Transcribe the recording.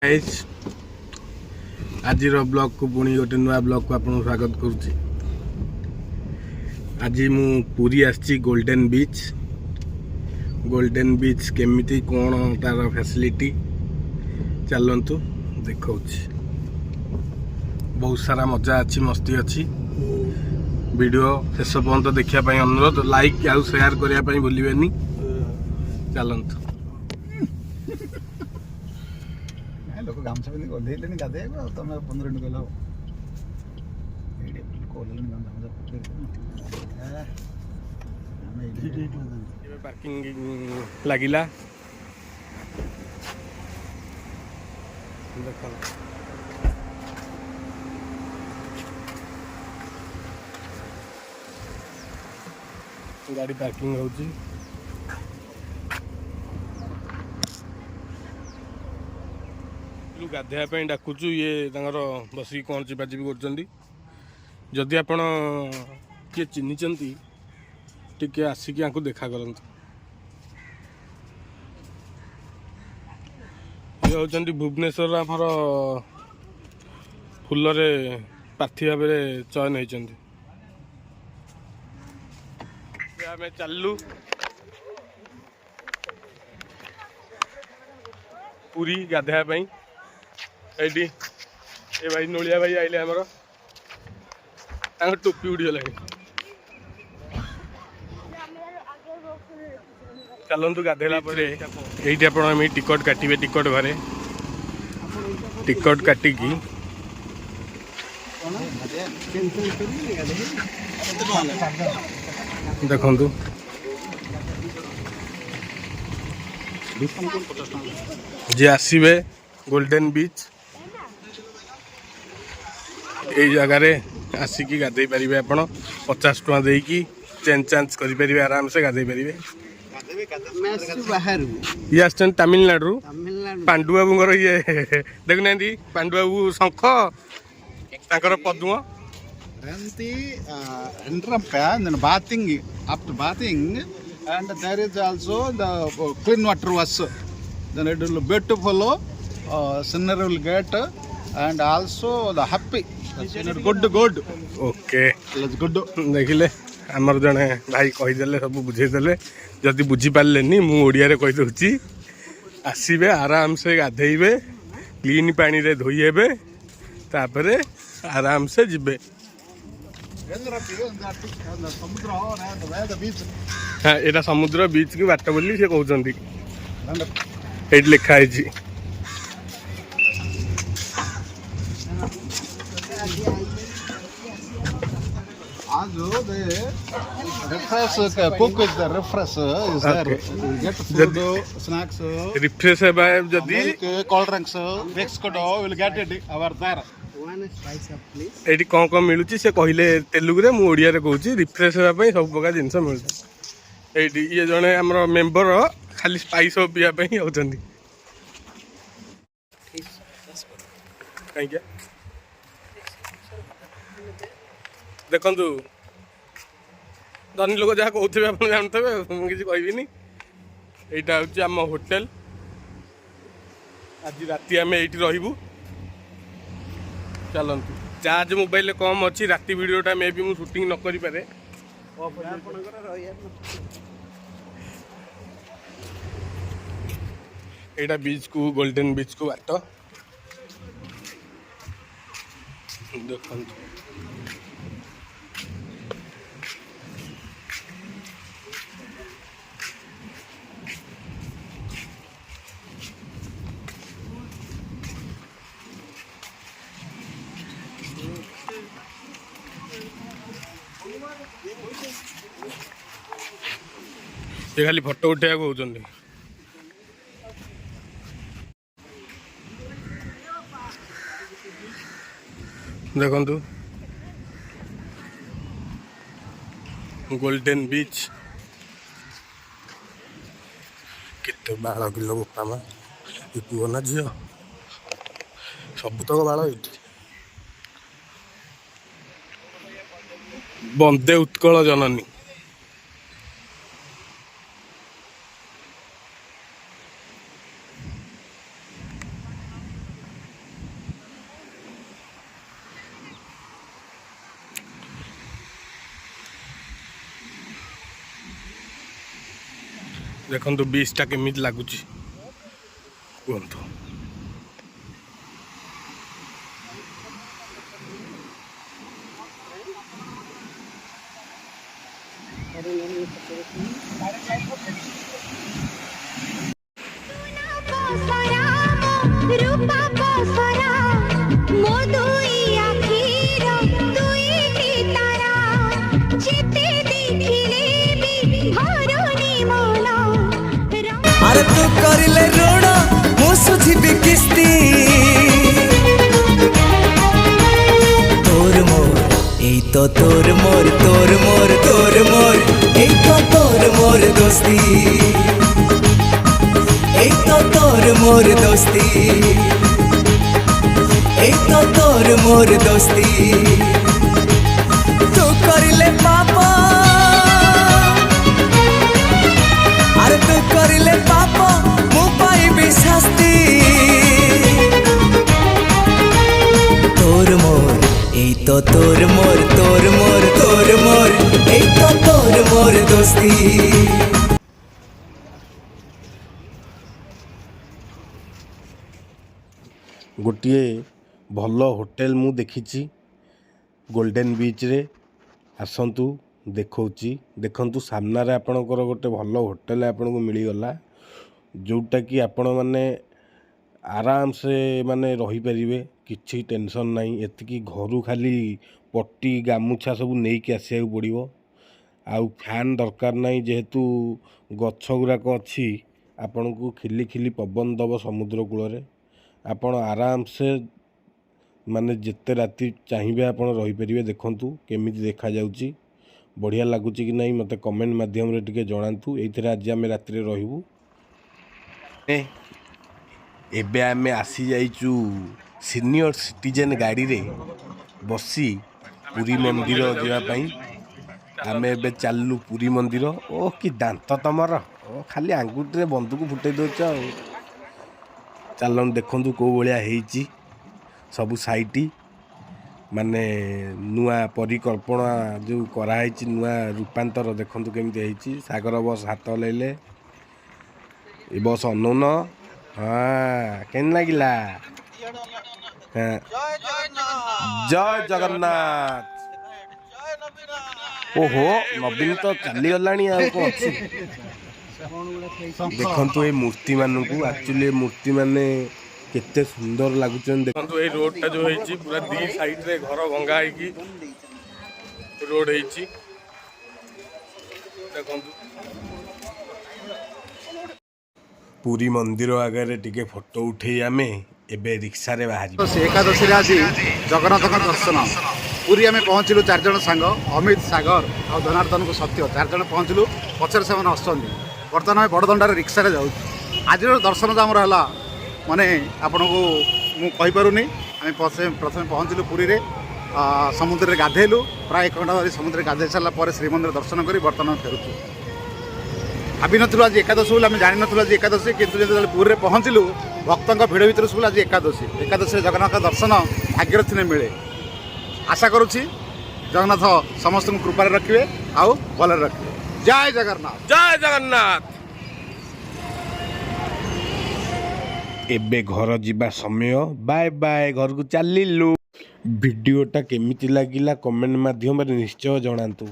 आज ब्लॉग को पुणी गोटे नुआ ब्लॉग को आपको स्वागत करुच्ची। आज मु पुरी आसी गोल्डन बीच केमिति कौन तार फैसिलिटी चलतु देखा। बहुत सारा मजा अच्छी मस्ती अच्छी। वीडियो शेष पर्यंत देखापी अनुरोध। लाइक आउ शेयर करने भूलें। चलतु लोक गामछा पिंधि गधेले गाधे तुम 15 मिनट गल पार्किंग लगिला। गाड़ी पार्किंग होची। गाधेया डाकुचु ये बसिक कौन चिपाचिपी कर। आपण किए चिन्हिंट टी आसिक देखा करते। ये होचंदी भुवनेश्वर आमर फुलरे प्रार्थी भाव में चयन होती। आम चलू पूरी गाधेया एडी ए भाई नोलिया भाई आइले आमर टोपी उड़ीगला। चलतु गाधेला ये आप टिकट काटे। टिकट घरे टिकट काटिकी देखु जे आसवे गोल्डन बीच ये जगार आसिकी गाधे पारे। आप 50 टका देकी चेंज चांज करें आराम से गाधे पारे। ये आस तमिलनाडु पांडु बाबू ये देखुना पांडु बाबू शंख ताकर पद्म bathing after bathing, and there is also the clean water wash. Then it will be beautiful scenery will get, and also the happy good okay good देखिले आमर जड़े भाई कहीदे सब बुझेदे। जदि बुझीपारे मुझे कहीदे आसबे आराम से गाधेबे क्लीन पानी रे धोइबे तापर आराम से जिबे। हाँ यहाँ समुद्र बीच की बाट बोली से कहते ये लिखाई। रिफ्रेश जदि cold drinks mix will get it our there. ये कौन कौन मिलूँ से कहले तेलुगु मुझे कहूँ। रिफ्रेश होगापी सब प्रकार जिनस मिलता। ये जड़े आम मेम्बर खाली स्पाइस पीवाई आउट कहीं देखु धनी लोक जहाँ कहते आप जानते मुझे कहबी। यहाँ हूँ आम होटेल। आज राति आम ये रू। चलतु चार्ज मोबाइल कम अच्छी राति वीडियोटा मे भी मुझे शूटिंग न करि पारे। यहाँ बीच को गोल्डन बीच को बाट देखु। ये खाली फोटो उठा कहते। देखु गोल्डन बीच केते बाल किलो बोपा मा पुओ ना झील सबुतक बाल ये वंदे उत्कल जननी। देखो बीचटा केमिति लगुच कहतु। अरे तू करिले ऋण मु सुझिबि किस्ती तोर मोर एई तो तोर मोर तोर मोर तोर मोर एई तो तोर मोर दोस्ती एई तो तोर मोर दोस्ती एई तो तोर मोर दोस्ती तू करिले पापा अरे तू करिले पाप मु पाइबी शास्ति तोर मोर एई तो तोर मोर तोर मोर तोर मोर एई तो तोर मोर दोस्ती। गोटे भल होटेल मु देखी गोल्डन बीच रे आसतु देखौची देखंतु सामनारे आपणकर गोटे भल होटेल आपन को मिलीगला जोटा कि आपण माने आराम से माने रही परिवे किछि टेंशन नहीं एतिकी घरु खाली पट्टी गामुछा सब नहीं कि आसिया पड़िवो आउ फैन दरकार नहीं जेहेतु गछ गुराक अच्छी आपण को खिली खिली पवन दब समुद्र कूल रे आपण आराम से माने जिते राति चाहिए आपण रही परिवे देखंतु केमिति देखा जाउची बढ़िया लगुच कि नहीं मत कमेंट माध्यम रे टिके जणांतु एइथरे आज आमे रात्रि रहिबू एबे आमे आसी जाइचू सीनियर सिटीजन गाड़ी रे बसी पुरी मंदिर जावा पई आमे एबे चालू पुरी मंदिर ओ कि दांत तमर ओ खाली आंगुठी रे बंदूक फुटै दोच चलन देखंतु को बलिया हेइची सबु साइटी माने नुआ परिकल्पना जो कराई नुआ रूपांतर देखंतु केमिति हेइची सागर बस हाथ लैले ए बस अनौन हाँ केन लागिला हाँ जय जगन्नाथ ओहो नवीन तो चली गलानी आ को अछि देखंतु ए मूर्ति मानकु एक्चुअली मूर्ति माने केते सुंदर लागुचन देखंतु ए रोड टा जो हेची पूरा दी साइड रे घर भंगा है की रोड हेची देखंतु पूरी मंदिर आगे रे टिके फोटो उठे आमे एबे रिक्शा रे बाहरी तो एकादशी आज जगन्नाथ दर्शन पूरी आम पहुँचलु 4 जन सांग अमित सागर और धनार्दन को सत्य 4 जन पहुँचलु पचर से आसुँच बर्तमान बड़दंडार रिक्सा रे जाऊँ आज दर्शन तो आमर है माने आपण को मुझे आम प्रथम पहुँचलु पुरी रे समुद्र में गाधेलु प्राय 1 घंटा धरी समुद्र में गाधे सारापर श्रीमंदिर दर्शन कर बर्तमान फेरुचु भाभी नु आज एकादशी बोली आम जान आज एकादशी कितु जो पुरी में पहुँचलु भक्तों भिड़ भितर सब आज एकादशी जगन्नाथ दर्शन भाग्यर थिने मिले आशा करुच्ची जगन्नाथ समस्त कृपा रखिए आउ भल रखिए जय जगन्नाथ जय जगन्नाथ। एबे घर जीवा समय बाय बाय घर को चलिलु वीडियोटा केमिति लागिला कमेंट माध्यम रे निश्चय जणांतु।